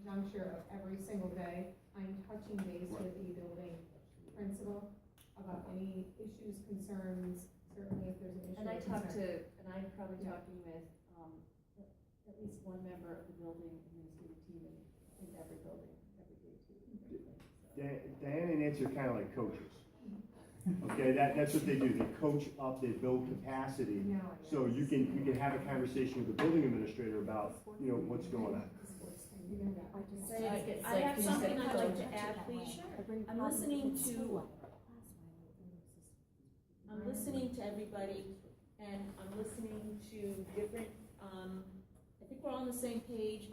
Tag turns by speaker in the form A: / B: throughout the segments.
A: juncture of every single day, I'm touching base with the building principal about any issues, concerns, certainly if there's an issue.
B: And I'm probably
A: Yeah.
B: talking with, at least one member of the building administrative team in every building, every day too.
C: Diana and Nancy are kind of like coaches. Okay, that's what they do. They coach up, they build capacity.
A: No,
C: So you can have a conversation with the building administrator about, what's going on.
D: I have something I'd like to add, please. I'm listening to everybody, and I'm listening to different, I think we're all on the same page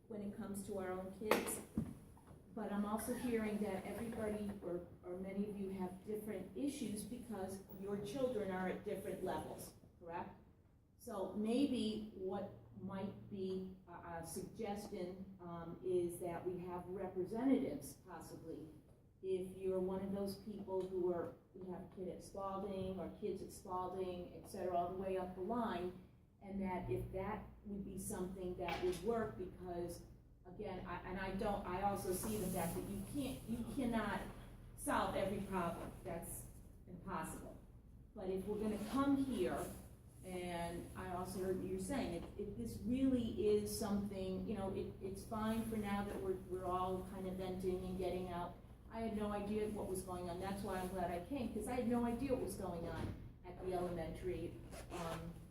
D: when it comes to our own kids. But I'm also hearing that everybody, or many of you, have different issues because your children are at different levels, correct? So maybe what might be a suggestion is that we have representatives, possibly. If you're one of those people who you have a kid at Spalding, or kids at Spalding, et cetera, all the way up the line, and that if that would be something that would work, because again, I also see the fact that you cannot solve every problem. That's impossible. But if we're gonna come here, and I also heard you saying, if this really is something, it's fine for now that we're all kind of venting and getting out. I had no idea what was going on. That's why I'm glad I came, because I had no idea what was going on at the elementary,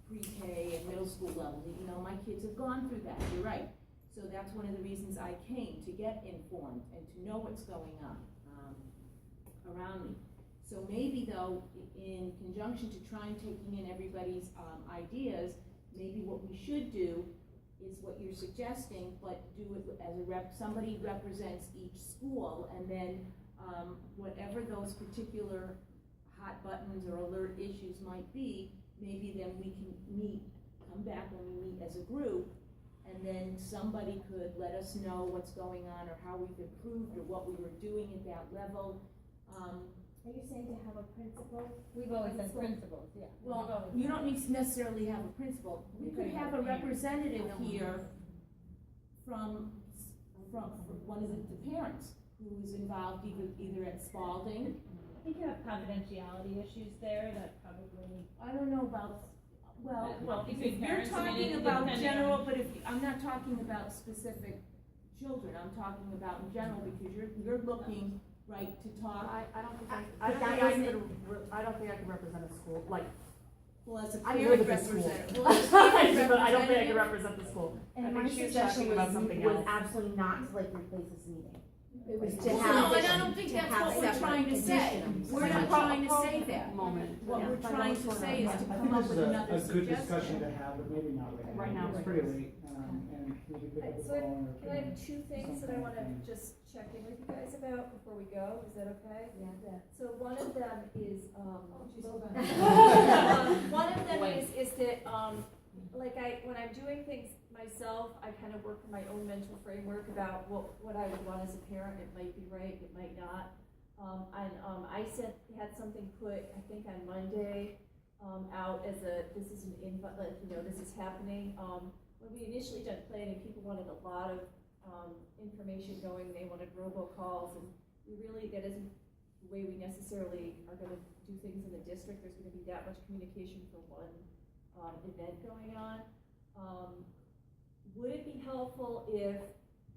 D: pre-K and middle school level. My kids have gone through that, you're right. So that's one of the reasons I came, to get informed and to know what's going on around me. So maybe though, in conjunction to trying taking in everybody's ideas, maybe what we should do is what you're suggesting, but do it as somebody represents each school, and then whatever those particular hot buttons or alert issues might be, maybe then we can come back when we meet as a group, and then somebody could let us know what's going on, or how we've improved, or what we were doing at that level.
E: Are you saying to have a principal?
D: We've always had principals, yeah.
E: Well,
D: We've
E: you don't necessarily have a principal. We could have a representative here from one of the parents who's involved either at Spalding.
D: I think you have confidentiality issues there that probably.
E: I don't know about, well, if
D: between
E: you're
D: parents, I mean,
E: talking
D: it's
E: about
D: depending
E: general,
D: on-
E: but I'm not talking about specific children, I'm talking about in general, because you're looking, right, to talk.
F: I don't think
E: I
F: I could represent a school, like,
E: Well, as a
F: I
E: parent
F: live at the school.
E: representative. Well, as a parent
F: but I don't think I
E: representative-
F: could represent the school. I
G: And
F: think
G: my
F: she was
G: suggestion
F: talking about something
G: was
F: else.
G: absolutely not to like replace this meeting.
A: It was
G: To
E: No,
G: have
E: and I don't think
G: to
E: that's
G: have
E: what we're
G: separate
E: trying to say.
G: commissions.
E: We're not trying to say that.
F: Moment.
E: What
G: Yeah,
E: we're
G: but
E: trying
G: those
E: to
G: sort of-
E: say is to
G: I
E: come
G: think
E: up
H: This
E: with
H: is
E: another
H: a good discussion
E: suggestion.
H: to have, but maybe not right now.
F: Right now,
H: It's pretty late, and maybe pick up the
I: So
H: phone or.
I: can I have two things that I wanna
H: something.
I: just check in with you guys about before we go, is that okay?
G: Yeah.
I: So one of them is,
A: She's hold on.
I: one of them is that, when I'm doing things myself, I kind of work from my own mental framework about what I would want as a parent. It might be right, it might not. I had something put, I think on Monday, out as this is an invite, this is happening. When we initially done planning, people wanted a lot of information going, they wanted robocalls, and that isn't the way we necessarily are gonna do things in the district. There's gonna be that much communication for one event going on. Would it be helpful if,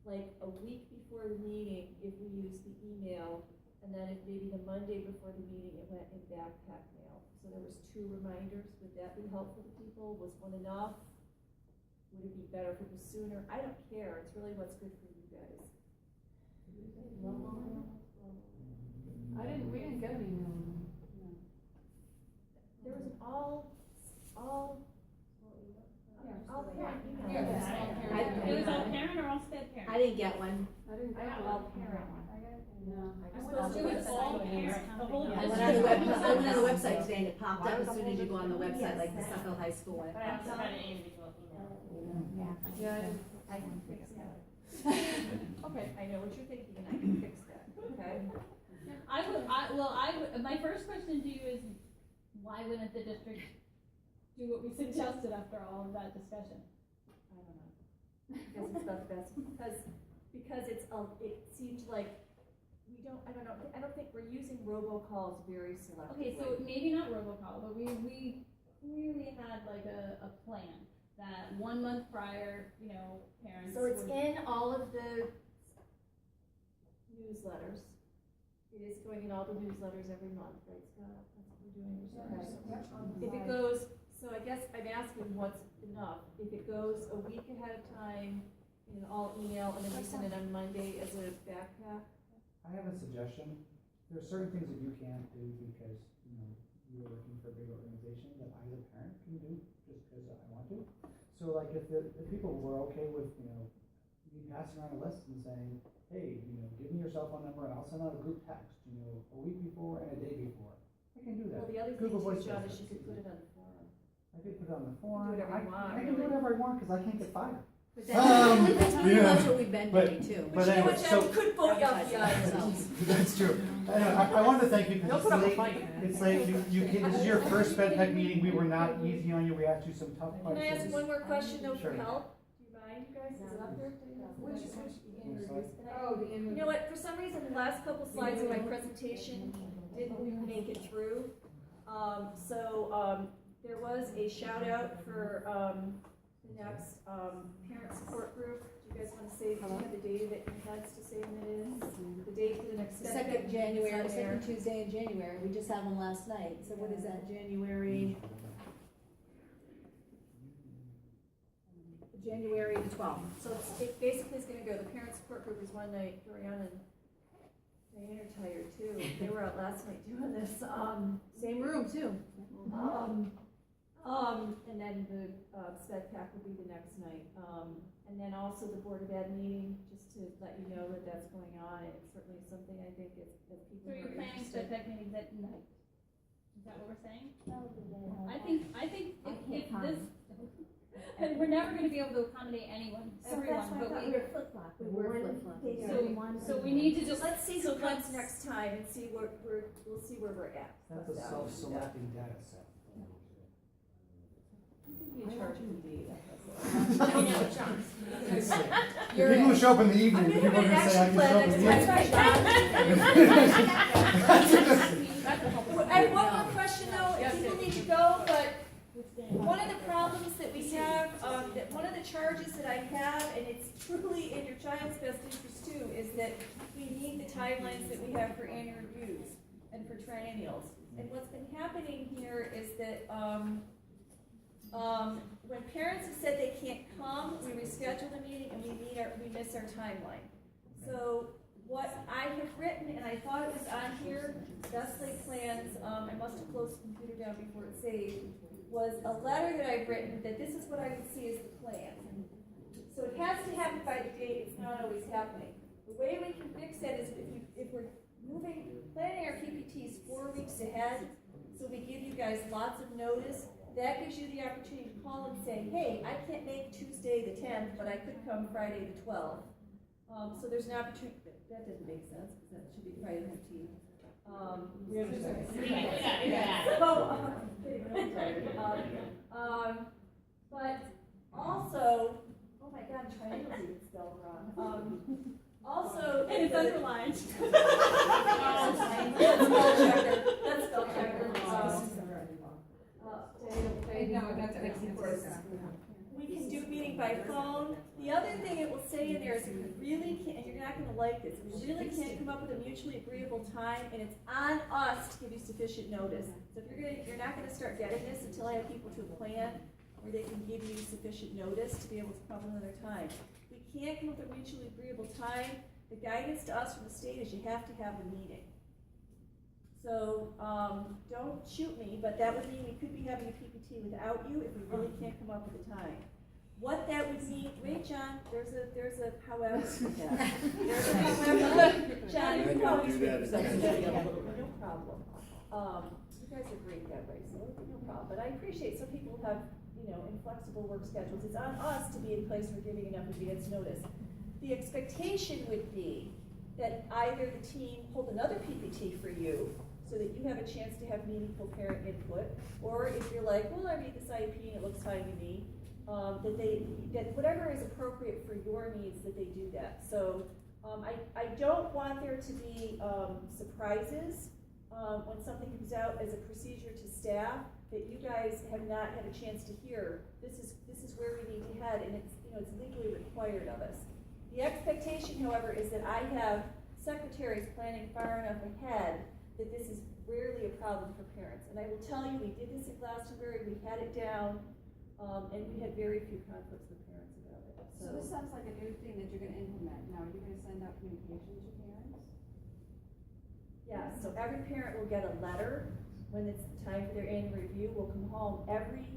I: like, a week before the meeting, if we use the email, and then if maybe the Monday before the meeting it went in backpack mail? So there was 2 reminders. Would that be helpful to people? Was one enough? Would it be better if it was sooner? I don't care. It's really what's good for you guys.
F: We didn't get an email.
I: There was an all parent email.
A: Yeah, it's all parent.
D: It was all parent or all sped parent?
G: I didn't get one.
F: I didn't
I: I
F: get
I: got
F: one.
I: all parent one.
D: I'm supposed to do it all parent, the whole
G: I
D: district.
G: went on the website today and it popped up as soon as you go on the website, like the Suffolk High School one. It
D: But I
G: pops
D: also
G: up.
D: got an individual email.
F: Yeah,
I: I can fix that.
F: okay.
I: I know what you're thinking, and I can fix that, okay?
D: My first question to you is, why wouldn't the district do what we suggested after all of that discussion?
I: I don't know. I guess it's about the best, because because it seemed like I don't think we're using robocalls very selectively.
J: Okay, so maybe not robocall, but we clearly had like a plan that 1 month prior, parents.
I: So it's
J: would-
I: in all of the newsletters. It is going in all the newsletters every month, right, Scott? That's what we're doing. Okay. If it goes, so I guess I'm asking what's enough. If it goes a week ahead of time in all email and then we send it on Monday as a backpack.
H: I have a suggestion. There are certain things that you can't do because, you're working for a big organization that I as a parent can do just because I want to. So like if people were okay with, me passing around a list and saying, hey, give me your cell phone number and I'll send out a group text, a week before and a day before. I can do that.
I: Well, the other thing
H: Google
I: too,
H: Voice
I: John, is
H: messages.
I: you could put it on the forum.
H: I could put it on the forum.
I: do whatever you want,
H: I can do
I: really.
H: whatever I want because I can't get fired.
G: But that's pretty
C: yeah.
G: much what we've been
C: But-
G: doing too.
I: But you know
C: anyway,
I: what,
C: so-
I: Jen, you could vote you out the
G: Advertise
I: eyes.
C: That's true. Anyway, I wanted to thank you because
F: put up a
C: it's
F: fight.
C: late. It's late. This is your first Spedpac meeting. We were not easy on you. We asked you some tough
I: Can I ask
C: questions.
I: one more question though for
C: Sure.
I: help? Do you mind, you guys? Is it up there? Which
A: Oh, the
I: You know what, for some reason, the last couple slides of my presentation didn't make it through. There was a shout out for, the next, parent support group. Do you guys want to say, do you have the date of it, heads to say when it is? The date for the next.
G: Second January,
I: It's on there.
G: second Tuesday in January, we just had one last night, so what is that, January? January the 12th.
I: So it basically is gonna go, the parent support group is one night, Doriana and Diane are tired too. They were out last night doing this,
G: Same room too.
I: and then the, Spedpac will be the next night. And then also the Board of Ed meeting, just to let you know that that's going on. It's certainly something I think if people
J: So
I: are
J: you're planning
I: interested.
J: Spedpac meetings at night? Is that what we're saying? I think if this, and we're never gonna be able to accommodate everyone, but we.
G: flip-flop. We were flip-flop.
J: So we need to just.
I: Let's see
J: so
I: who comes
J: let's-
I: next time and see where we'll see where we're at.
H: That's a self-selecting data set.
I: Be in charge of the data.
J: I know, John.
C: The people who show up in the evening,
I: I'm
C: people
I: gonna
C: are
I: have
C: gonna say, I
I: an
C: can show up in
I: action
C: the
I: plan, that's
C: evening.
I: right, John. I have one more question though, people need to go, but one of the problems that we have, that one of the charges that I have, and it's truly in your child's best interest too, is that we need the timelines that we have for annual reviews and for triennials. And what's been happening here is that, when parents have said they can't come, we reschedule the meeting and we miss our timeline. So what I have written, and I thought it was on here, best laid plans, I must have closed the computer down before it saved, was a letter that I've written that this is what I would see as the plan. So it has to happen by the date, it's not always happening. The way we can fix that is if we're planning our PPTs 4 weeks ahead, so we give you guys lots of notice, that gives you the opportunity to call and say, hey, I can't make Tuesday the 10th, but I could come Friday the 12th. So there's an opportunity, that doesn't make sense, because that should be Friday the 15th. We understand. But also, oh my God, triangle's even spelled wrong. Also,
J: And it's underlined.
I: That's spell checker. That's spell checker. We can do meeting by phone. The other thing it will say in there is if you really can't, and you're not gonna like this, if you really can't come up with a mutually agreeable time, and it's on us to give you sufficient notice. So if you're not gonna start getting this until I have people to plan, where they can give you sufficient notice to be able to come another time. If we can't come up with a mutually agreeable time, the guidance to us from the state is you have to have a meeting. So, don't shoot me, but that would mean we could be having a PPT without you if we really can't come up with a time. What that would mean, wait, John, there's a however. There's a however. John, you can always make yourself steady a little bit, no problem. You guys are great that way, so no problem. But I appreciate some people have, inflexible work schedules. It's on us to be in place for giving enough advance notice. The expectation would be that either the team hold another PPT for you, so that you have a chance to have meaningful parent input, or if you're like, well, I read this IEP and it looks fine to me, that whatever is appropriate for your needs, that they do that. So
D: I don't want there to be, surprises, when something comes out as a procedure to staff that you guys have not had a chance to hear. This is where we need to head, and it's, it's legally required of us. The expectation, however, is that I have secretaries planning far enough ahead that this is rarely a problem for parents. And I will tell you, we did this at Glastonbury, we had it down, and we had very few conflicts with parents about it.
B: So this sounds like a new thing that you're gonna implement. Now, are you gonna send out communications to parents?
D: Yeah, so every parent will get a letter when it's time for their annual review. We'll come home every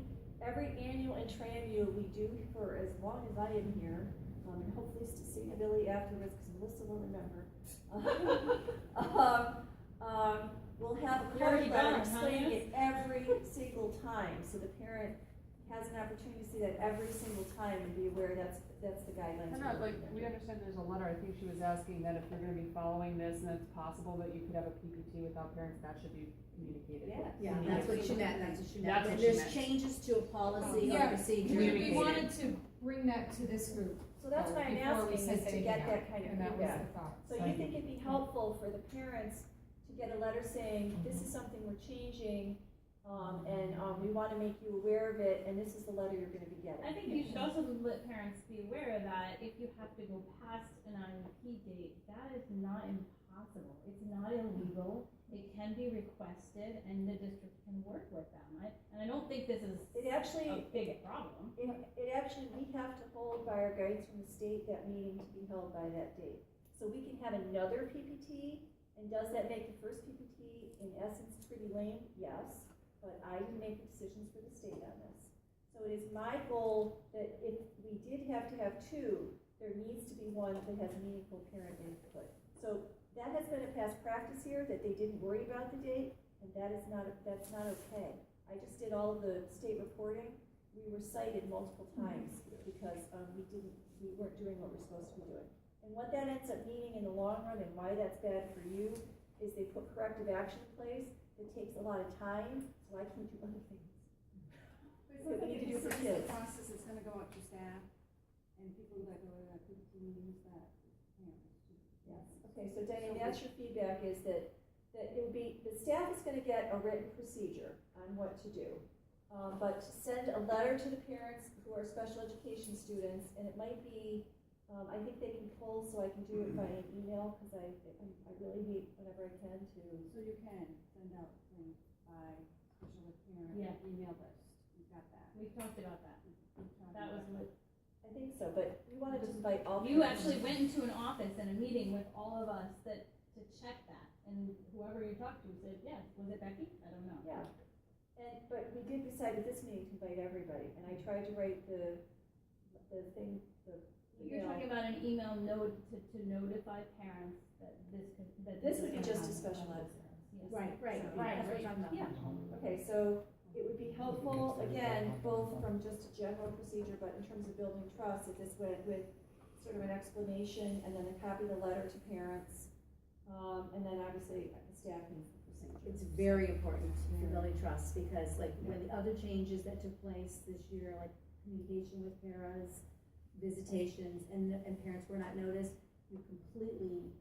D: annual and triennial we do for as long as I am here, and hopefully sustainability afterwards, because Melissa will remember. We'll have a
J: You're already
D: cover letter
J: done, huh,
D: explaining
J: Yes?
D: it every single time, so the parent has an opportunity to see that every single time and be aware that's the guidelines.
F: No, like, we understand there's a letter, I think she was asking that if you're gonna be following this and it's possible that you could have a PPT without parents, that should be communicated.
D: Yes.
G: Yeah, that's what she meant, that's what she meant.
F: That's what
G: When
F: she
G: there's
F: meant.
G: changes to a policy or
A: Yeah,
G: procedure.
A: we wanted to bring that to this group.
D: So that's why I'm
A: before we
D: asking,
A: sent
D: is to
A: anything
D: get
A: out,
D: that kind of
A: and that was
D: feedback.
A: the thought.
D: So you think it'd be helpful for the parents to get a letter saying, this is something we're changing, and we wanna make you aware of it, and this is the letter you're gonna be getting?
J: I think you should also let parents be aware that if you have to go past an IEP date, that is not impossible. It's not illegal. It can be requested, and the district can work with them. And I don't think this is
D: It actually,
J: a big problem.
D: we have to hold by our guidance from the state that meeting to be held by that date. So we can have another PPT, and does that make the first PPT in essence pretty lame? Yes, but I can make the decisions for the state on this. So it is my goal that if we did have to have two, there needs to be one that has meaningful parent input. So that has been a past practice here, that they didn't worry about the date, and that's not okay. I just did all of the state reporting. We were cited multiple times because we weren't doing what we're supposed to be doing. And what that ends up meaning in the long run, and why that's bad for you, is they put corrective action in place that takes a lot of time, so I can't do other things.
B: So
D: we need to do for
B: this
D: kids.
B: process is gonna go out to staff and people that go to that PPT meetings that parents.
D: Yes, okay, so Diane, that's your feedback, is that it would be, the staff is gonna get a written procedure on what to do. But to send a letter to the parents who are special education students, and it might be, I think they can pull, so I can do it by an email, because I really need whenever I can to.
B: So you can send out things by special ed parent
J: Yeah.
B: email list, you've got that.
J: We talked about that.
B: We've talked
J: That was
B: about
J: what,
D: I think so, but we wanted to invite all.
J: you
D: parents.
J: actually went into an office and a meeting with all of us to check that. And whoever you talked to said, yeah, was it Becky? I don't know.
D: Yeah, but we did decide at this meeting to invite everybody, and I tried to write the thing,
J: You're talking about an email note to notify parents that
D: This would be
J: is
D: just a
J: gonna
D: special
J: happen.
D: ed.
J: Yes.
G: Right, right,
D: So-
G: right, that's what I'm talking
J: Yeah.
G: about.
D: Okay, so it would be helpful, again, both from just a general procedure, but in terms of building trust, if this went with sort of an explanation, and then a copy of the letter to parents, and then obviously the staffing procedure.
G: It's very important for building trust, because like when the other changes that took place this year, like communication with paras, visitations, and parents were not noticed, you completely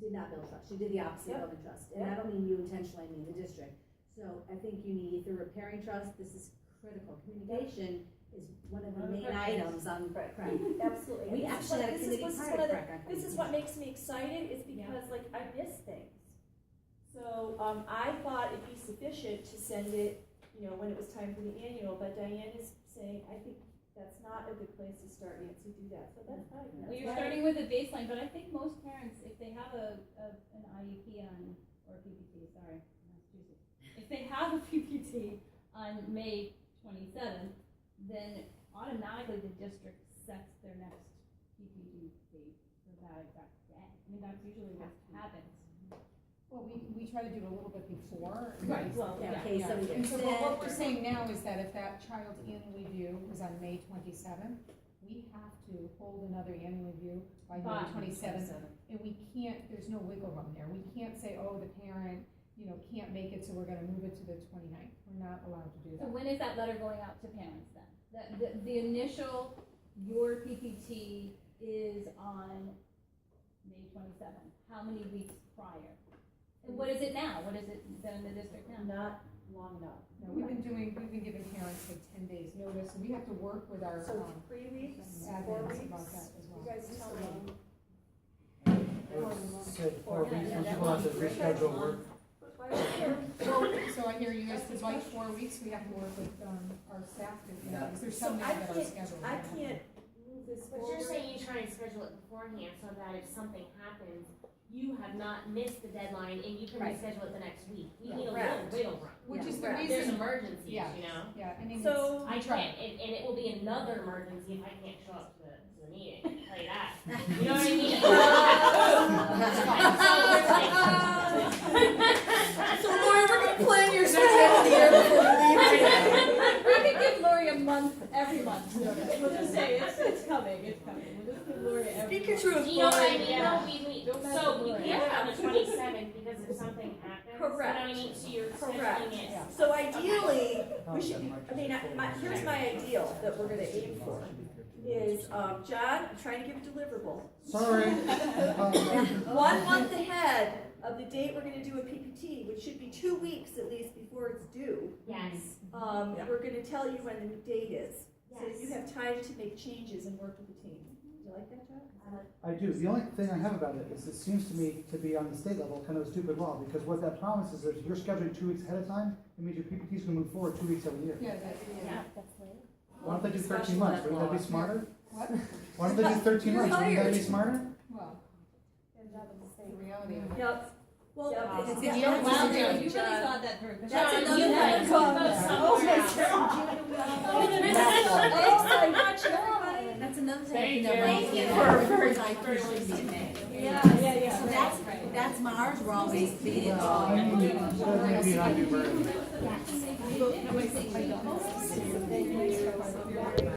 G: did not build trust. You did the opposite of building trust. And I don't mean you intentionally, I mean the district. So I think you need, if you're repairing trust, this is critical. Communication is one of the main items on
D: Right.
G: prep.
D: Absolutely.
G: We
D: And
G: actually had a committee
D: this is
G: prior
D: one
G: to
D: of the-
G: prep on
D: This is what makes me excited, is because like I miss things. So, I thought it'd be sufficient to send it, when it was time for the annual, but Diane is saying, I think that's not a good place to start, Nancy, do that, so that's fine.
J: Well,
D: That's
J: you're
D: fine.
J: starting with a baseline, but I think most parents, if they have an IEP or PPT, sorry, Massachusetts, if they have a PPT on May 27th, then automatically the district sets their next PPT date for that exact day. I mean, that's usually what happens.
A: Well, we try to do it a little bit before.
J: Right, well,
G: Yeah,
J: yeah.
G: in case somebody
A: And
G: gets
A: so,
G: sick.
A: but what we're
G: or-
A: saying now is that if that child's annual review is on May 27th, we have to hold another annual review by May
J: By
A: 27th. And we can't, there's no wiggle room there. We can't say, oh, the parent, can't make it, so we're gonna move it to the 29th. We're not allowed to do
J: So
A: that.
J: when is that letter going out to parents then? The initial, your PPT is on May 27th, how many weeks prior? And what is it now? What is it then in the district now?
B: Not long enough.
A: No, we've been giving parents like 10 days notice, and we have to work with our,
B: So 3 weeks, 4
A: admins
B: weeks?
A: about that as well.
B: You guys tell me.
H: I would say 4 weeks, when people have to reschedule work.
A: So I hear you guys would like 4 weeks, we have to work with, our staff to, because there's
B: So
A: some
B: I
A: that are
B: can't,
A: scheduled.
B: I can't move this
K: But
B: forward.
K: you're saying you try and schedule it beforehand so that if something happens, you have not missed the deadline and you can
B: Right.
K: reschedule it the next week. We
B: Yeah.
K: need a
B: Correct.
K: little wiggle room.
A: Which is the
B: Correct.
K: There's
A: reason,
K: emergencies,
A: yeah.
K: you know?
A: yeah, I mean,
B: So-
K: I
A: it's, we try.
K: can't, and it will be another emergency if I can't show up to the meeting, I'll tell you that. You know what I mean?
B: So Lori, we're gonna plan your schedule of the year before we leave.
J: We could give Lori a month, every month, notice. We'll just say, it's coming, it's coming. We'll just give Lori every
B: Speak your
J: month.
B: truth,
K: Do you know what I
B: Lori.
K: mean?
J: Yeah.
K: No, we,
J: Don't mess
K: so
J: with
K: you
J: Lori.
K: can't have the 27th because if something happens, you know what I mean? So you're
B: Correct.
K: scheduling it.
B: So ideally, we should, I mean, here's my ideal that we're gonna aim for, is, John, I'm trying to give a deliverable.
H: Sorry.
B: 1 month ahead of the date we're gonna do a PPT, which should be 2 weeks at least before it's due.
K: Yes,
B: We're gonna tell you when the date is, so that you
K: yes.
B: have time to make changes and work with the team. Do you like that, John?
H: I do. The only thing I have about it is it seems to me to be on the state level kind of a stupid law, because what that promises is if you're scheduling 2 weeks ahead of time, it means your PPT's gonna move forward 2 weeks every year.
A: Yeah, that's,
K: Yeah.
H: Why don't they do 13 months? Wouldn't that be smarter?
A: what?
H: Why don't they do 13
B: You're
H: months? Wouldn't that be
B: hired.
H: smarter?
A: Well, the reality of it.
B: Yep. Well,
A: It's
B: yeah,
A: the
B: that's
A: other
J: Wow,
A: one.
J: John, you really
B: John.
J: thought that through.
B: That's
K: John,
B: another
K: you
B: one.
K: guys
B: Oh,
K: go
B: my
K: somewhere else.
B: Thanks so much, everybody.
G: That's another
K: Thank
G: thing.
K: you.
G: Thank you.
J: Yeah.
G: So that's Mars, we're always being,
H: Maybe not do burn.
G: yes.